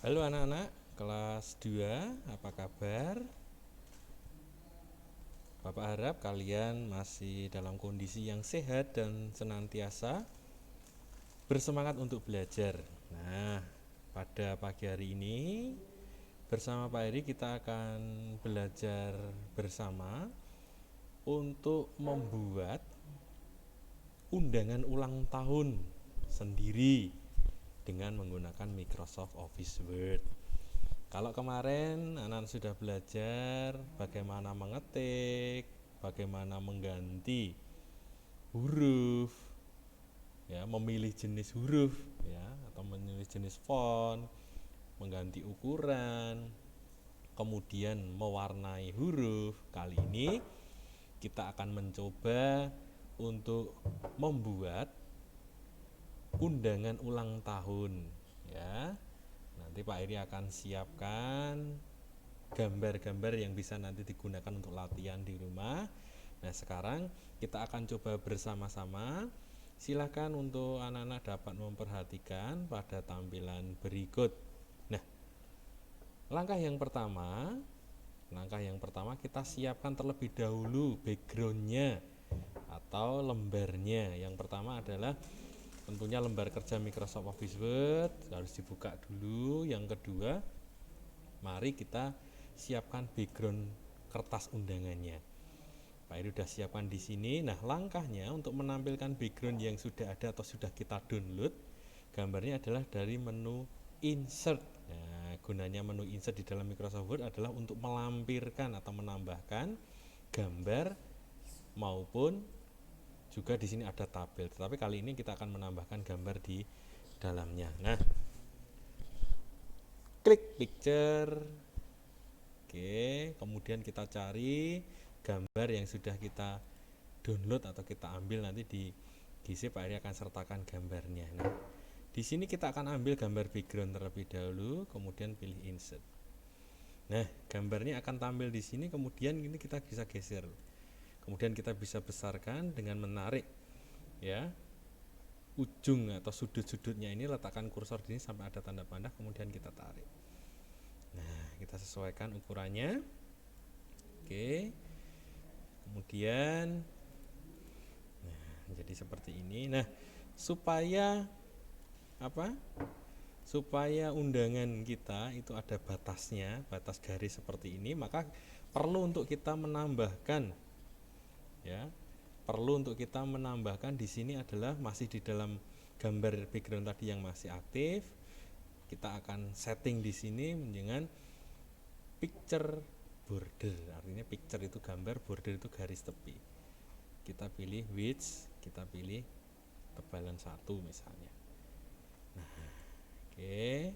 Halo anak-anak kelas 2, apa kabar? Bapak harap kalian masih dalam kondisi yang sehat dan senantiasa bersemangat untuk belajar. Nah, pada pagi hari ini bersama Pak Heri kita akan belajar bersama untuk membuat undangan ulang tahun sendiri dengan menggunakan Microsoft Office Word. Kalau kemarin anak sudah belajar bagaimana mengetik, bagaimana mengganti huruf, ya, memilih jenis huruf, ya, atau memilih jenis font, mengganti ukuran, kemudian mewarnai huruf. Kali ini kita akan mencoba untuk membuat undangan ulang tahun, ya. Nanti Pak Iri akan siapkan gambar-gambar yang bisa nanti digunakan untuk latihan di rumah. Nah, sekarang kita akan coba bersama-sama. Silakan untuk anak-anak dapat memperhatikan pada tampilan berikut. Nah, langkah yang pertama kita siapkan terlebih dahulu backgroundnya atau lembarnya. Yang pertama adalah tentunya lembar kerja Microsoft Office Word, harus dibuka dulu. Yang kedua, mari kita siapkan background kertas undangannya. Pak Iri sudah siapkan di sini. Nah, langkahnya untuk menampilkan background yang sudah ada atau sudah kita download, gambarnya adalah dari menu Insert. Nah, gunanya menu Insert di dalam Microsoft Word adalah untuk melampirkan atau menambahkan gambar maupun juga di sini ada tabel. Tetapi kali ini kita akan menambahkan gambar di dalamnya. Nah, klik picture. Oke, kemudian kita cari gambar yang sudah kita download atau kita ambil nanti di GC. Pak Eri akan sertakan gambarnya. Nah, di sini kita akan ambil gambar background terlebih dahulu, kemudian pilih insert. Nah, gambarnya akan tampil di sini, kemudian ini kita bisa geser. Kemudian kita bisa besarkan dengan menarik, ya, ujung atau sudut-sudutnya ini, letakkan kursor di sini sampai ada tanda panah, kemudian kita tarik. Nah, kita sesuaikan ukurannya. Oke. Kemudian jadi seperti ini. Nah, supaya apa? Supaya undangan kita itu ada batasnya, batas garis seperti ini, maka perlu untuk kita menambahkan, ya. Perlu untuk kita menambahkan di sini adalah masih di dalam gambar background tadi yang masih aktif. Kita akan setting di sini dengan picture border. Artinya picture itu gambar, border itu garis tepi. Kita pilih width, kita pilih tebalan 1 misalnya. Nah, oke.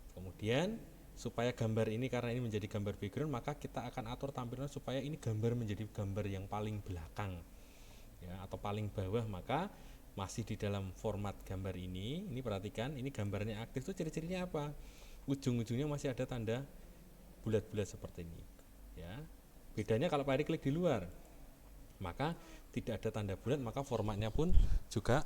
Kemudian supaya gambar ini, karena ini menjadi gambar background, maka kita akan atur tampilan supaya ini gambar menjadi gambar yang paling belakang, ya, atau paling bawah. Maka masih di dalam format gambar ini perhatikan, ini gambarnya aktif tuh ciri-cirinya apa? Ujung-ujungnya masih ada tanda bulat-bulat seperti ini, ya. Bedanya kalau Pak Eri klik di luar, maka tidak ada tanda bulat, maka formatnya pun juga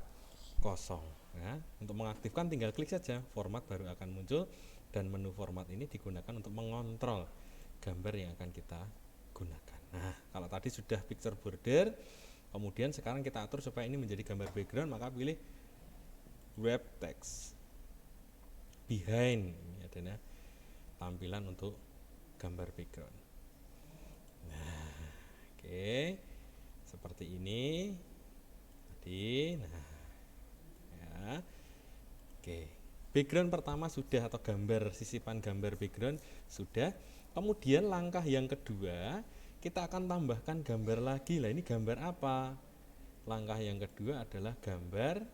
kosong, ya. Untuk mengaktifkan tinggal klik saja, format baru akan muncul, dan menu format ini digunakan untuk mengontrol gambar yang akan kita gunakan. Nah, kalau tadi sudah picture border, kemudian sekarang kita atur supaya ini menjadi gambar background, maka pilih wrap text behind. Ini adalah tampilan untuk gambar background. Nah, oke, seperti ini tadi. Nah, ya, oke. Background pertama sudah, atau gambar sisipan gambar background sudah. Kemudian langkah yang kedua, kita akan tambahkan gambar lagi. Lah, ini gambar apa? Langkah yang kedua adalah gambar,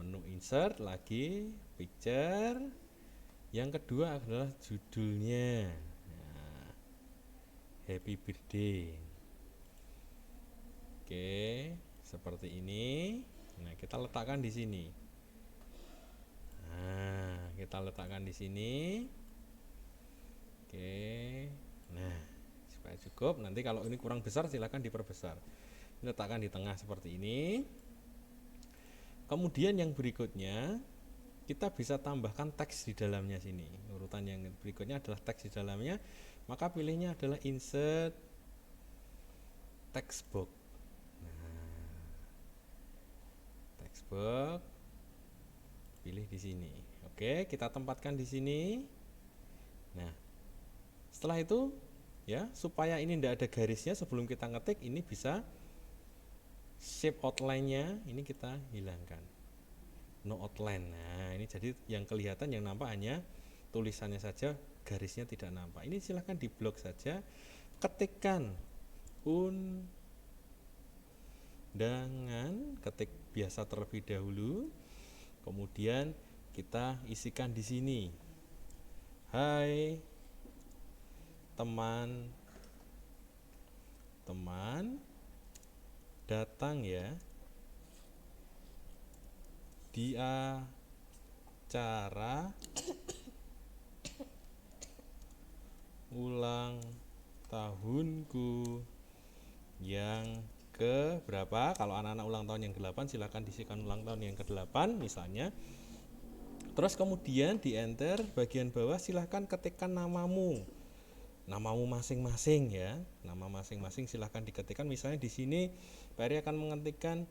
menu insert lagi, picture. Yang kedua adalah judulnya. Nah, happy birthday. Oke, seperti ini. Nah, kita letakkan di sini. Nah, kita letakkan di sini. Oke. Nah, supaya cukup. Nanti kalau ini kurang besar silakan diperbesar. Letakkan di tengah seperti ini. Kemudian yang berikutnya, kita bisa tambahkan teks di dalamnya sini. Urutan yang berikutnya adalah teks di dalamnya, maka pilihnya adalah insert text box. Nah, text box pilih di sini. Oke, kita tempatkan di sini. Nah, setelah itu ya, supaya ini tidak ada garisnya sebelum kita ngetik, ini bisa shape outline-nya ini kita hilangkan. No outline. Nah, ini jadi yang kelihatan, yang nampak hanya tulisannya saja, garisnya tidak nampak. Ini silahkan di blok saja. Ketikkan undangan, ketik biasa terlebih dahulu. Kemudian kita isikan di sini. Hai teman-teman, datang ya di acara ulang tahunku yang ke berapa. Kalau anak-anak ulang tahun yang ke-8 silahkan diisikan ulang tahun yang ke-8 misalnya. Terus kemudian di enter bagian bawah silahkan ketikkan namamu masing-masing ya. Nama masing-masing silahkan diketikkan. Misalnya di sini Pak Eri akan mengetikkan,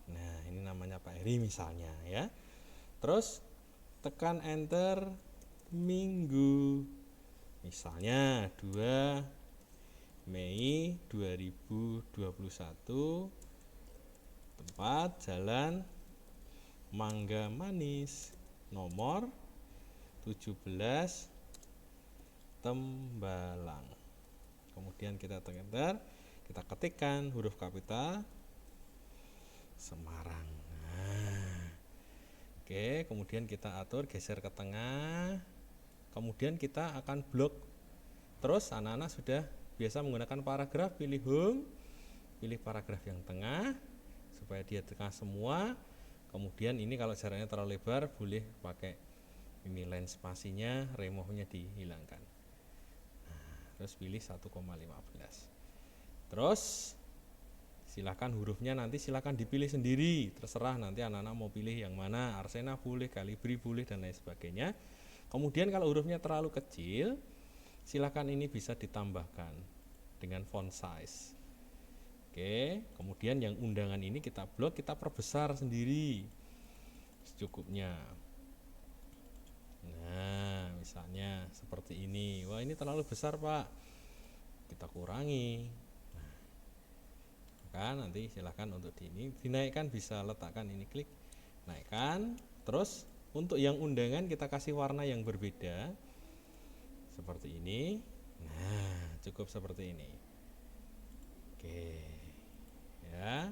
nah ini namanya Pak Eri misalnya ya. Terus tekan enter minggu, misalnya 2 Mei 2021, tempat Jalan Mangga Manis, nomor 17 Tembalang. Kemudian kita tekan enter, kita ketikkan huruf kapital Semarang. Nah, oke, kemudian kita atur geser ke tengah. Kemudian kita akan blok. Terus anak-anak sudah biasa menggunakan paragraf, pilih home, pilih paragraf yang tengah supaya dia tengah semua. Kemudian ini kalau jaraknya terlalu lebar boleh pakai ini line spasinya, remove-nya dihilangkan. Nah, terus pilih 1,15. Terus silahkan hurufnya nanti silahkan dipilih sendiri, terserah nanti anak-anak mau pilih yang mana, Arsena boleh, Calibri boleh, dan lain sebagainya. Kemudian kalau hurufnya terlalu kecil, silahkan ini bisa ditambahkan dengan font size. Oke, kemudian yang undangan ini kita blok, kita perbesar sendiri secukupnya. Nah, misalnya seperti ini. Wah, ini terlalu besar, Pak. Kita kurangi. Nah, maka nanti silahkan untuk dinaikkan, bisa letakkan ini, klik naikkan. Terus untuk yang undangan kita kasih warna yang berbeda seperti ini. Nah, cukup seperti ini. Oke ya,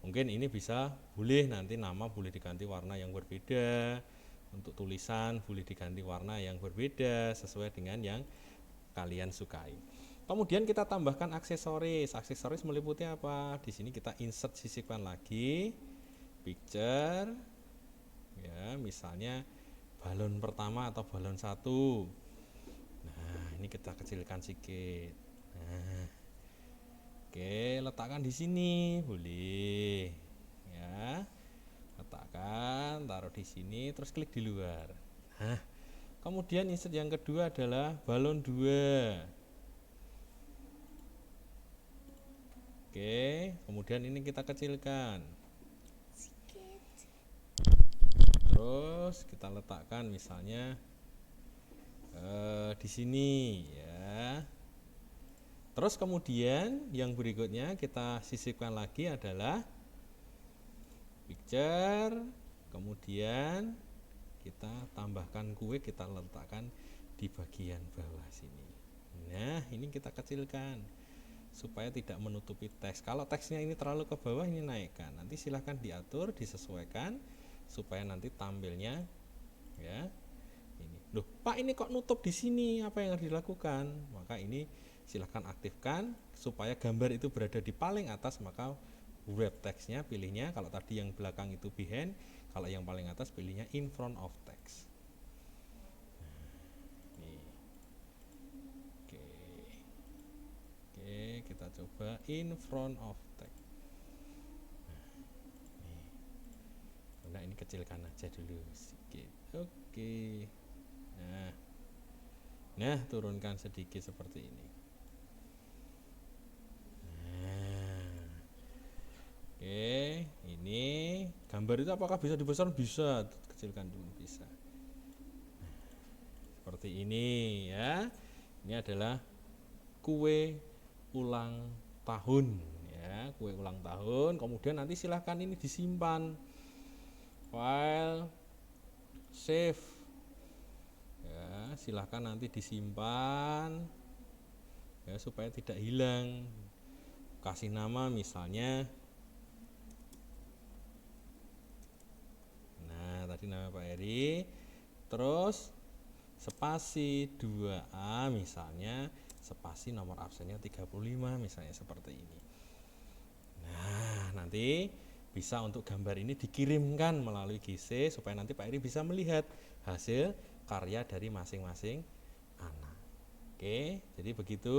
mungkin ini bisa boleh nanti nama boleh diganti warna yang berbeda, untuk tulisan boleh diganti warna yang berbeda sesuai dengan yang kalian sukai. Kemudian kita tambahkan aksesoris. Aksesoris meliputi apa? Di sini kita insert, sisipkan lagi picture ya, misalnya balon pertama atau balon 1. Nah, ini kita kecilkan sedikit. Nah, oke, letakkan di sini boleh ya, letakkan, taruh di sini, terus klik di luar. Nah, kemudian insert yang kedua adalah balon 2. Oke, kemudian ini kita kecilkan, terus kita letakkan misalnya di sini ya. Terus kemudian yang berikutnya kita sisipkan lagi adalah picture, kemudian kita tambahkan kue, kita letakkan di bagian bawah sini. Nah, ini kita kecilkan supaya tidak menutupi teks. Kalau teksnya ini terlalu ke bawah, ini naikkan. Nanti silahkan diatur, disesuaikan supaya nanti tampilnya ya. Ini. Loh, Pak, ini kok nutup di sini? Apa yang harus dilakukan? Maka ini silahkan aktifkan supaya gambar itu berada di paling atas, maka wrap text-nya pilihnya, kalau tadi yang belakang itu behind, kalau yang paling atas pilihnya in front of text. Nah, nih. Oke, kita coba in front of text. Nah, nih. kecilkan aja dulu sedikit. Oke. Nah, nah turunkan sedikit seperti ini. Nah, oke, ini gambar itu apakah bisa dibesarkan? Bisa, kecilkan dulu bisa. Seperti ini ya. Ini adalah kue ulang tahun ya, kue ulang tahun. Kemudian nanti silahkan ini disimpan, file, save ya, silahkan nanti disimpan ya supaya tidak hilang. Kasih nama misalnya, nah tadi nama Pak Eri, terus spasi 2A misalnya, spasi nomor absennya 35 misalnya seperti ini. Nah, nanti bisa untuk gambar ini dikirimkan melalui GC supaya nanti Pak Eri bisa melihat hasil karya dari masing-masing anak. Oke, jadi begitu.